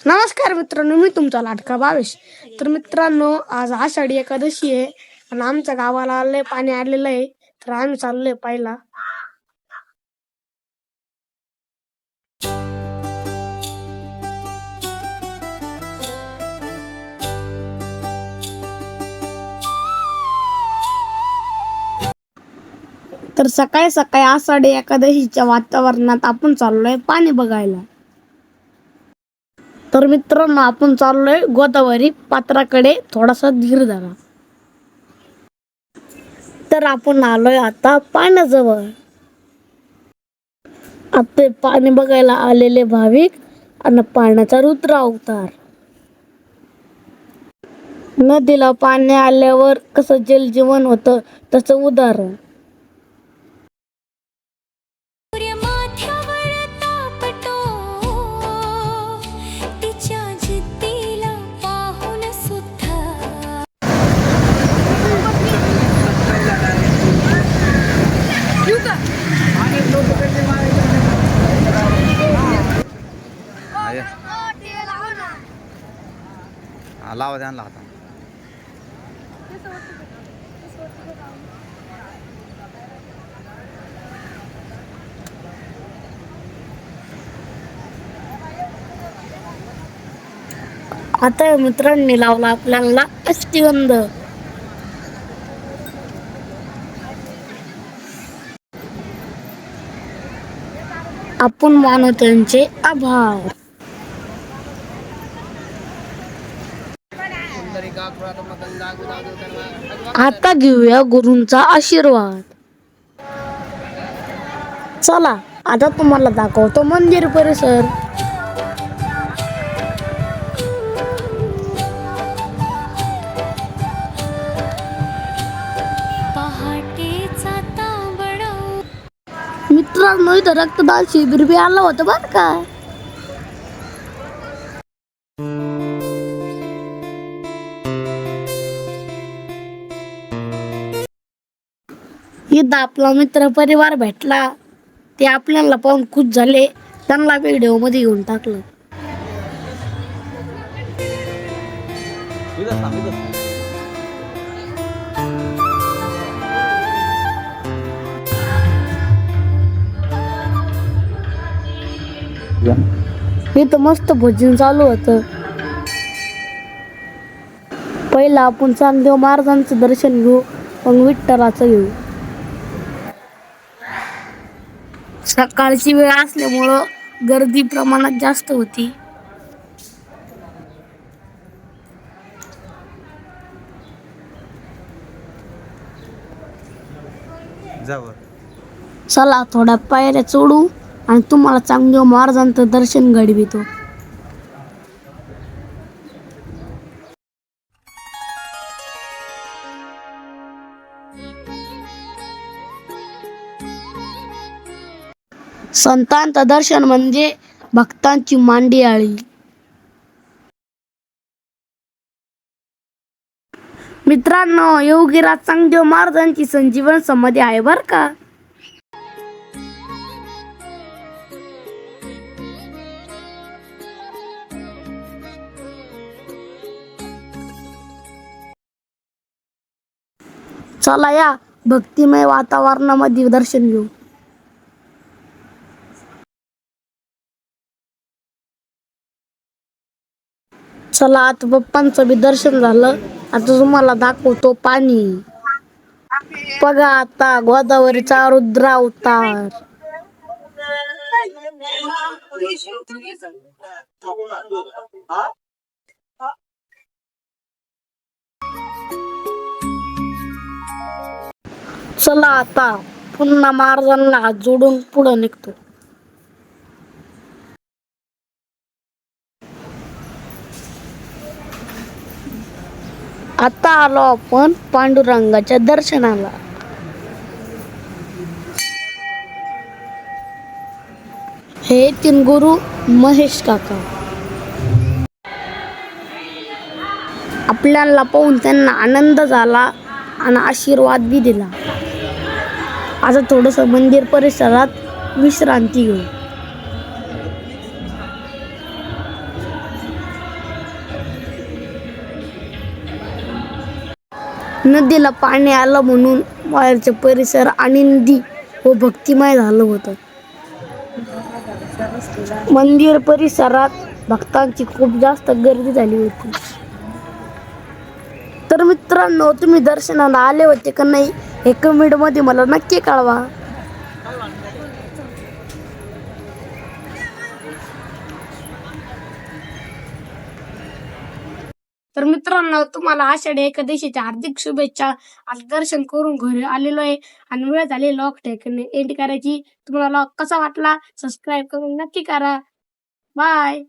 नमस्कार मित्रांनो, मी तुमचा लाडका भावेश. तर मित्रांनो, आज आषाढी एकादशी आहे आणि आमच्या गावाला लय पाणी आलेलं आहे. तर आम्ही चाललोय पाहिला. तर सकाळी सकाळी आषाढी एकादशीच्या वातावरणात आपण चाललोय पाणी बघायला. तर मित्रांनो, आपण चाललोय गोदावरी पात्राकडे. थोडासा धीर धरा. तर आपण आलोय आता पाण्याजवळ. आता पाणी बघायला आलेले भाविक आणि पाण्याचा रुद्र अवतार. नदीला पाणी आल्यावर कसं जलजीवन होतं त्याचं उदाहरण. लावा ध्यान लावता. आता मित्रांनी लावला आपल्याला अष्टगंध. आपण मानू त्यांचे आभार. आता घेऊया गुरूंचा आशीर्वाद. चला आता तुम्हाला दाखवतो मंदिर परिसर. मित्रांनो, इथं रक्तदान शिबिर बी आलं होतं बरं का. इथं आपला मित्र परिवार भेटला. ते आपल्याला पाहून खुश झाले. त्यांना व्हिडिओ मध्ये घेऊन टाकलं. इथं मस्त भोजन चालू होतं. पहिला आपण चांगदेव महाराजांचं दर्शन घेऊ, मग विठ्ठलाचं घेऊ. सकाळची वेळ असल्यामुळं गर्दी प्रमाणात जास्त होती. चला थोड्या पायऱ्या चढू आणि तुम्हाला चांगदेव महाराजांचं दर्शन घडवितो. संतांचं दर्शन म्हणजे भक्तांची मांडी आळी. मित्रांनो, योगीराज चांगदेव महाराजांची संजीवन समाधी आहे बर का. चला या भक्तिमय वातावरणामध्ये दर्शन घेऊ. चला आता बाप्पांचं बी दर्शन झालं. आता तुम्हाला दाखवतो पाणी. बघा आता गोदावरीचा रुद्र अवतार. चला आता पुन्हा महाराजांना हात जोडून पुढे निघतो. आता आलो आपण पांडुरंगाच्या दर्शनाला. हे तीन गुरु महेश काका. आपल्याला पाहून त्यांना आनंद झाला आणि आशीर्वाद बी दिला. आता थोडस मंदिर परिसरात विश्रांती घेऊ. नदीला पाणी आलं म्हणून बाहेरचे परिसर आनंदी व भक्तिमय झालं होतं. मंदिर परिसरात भक्तांची खूप जास्त गर्दी झाली होती. तर मित्रांनो, तुम्ही दर्शनाला आले होते का नाही हे कमेंट मध्ये मला नक्की कळवा. तर मित्रांनो, तुम्हाला आषाढी एकादशीच्या हार्दिक शुभेच्छा. आज दर्शन करून घरी आलेलो आहे आणि वेळ झाली लॉक एंड करायची. तुम्हाला लॉक कसा वाटला सबस्क्राईब करून नक्की करा. बाय.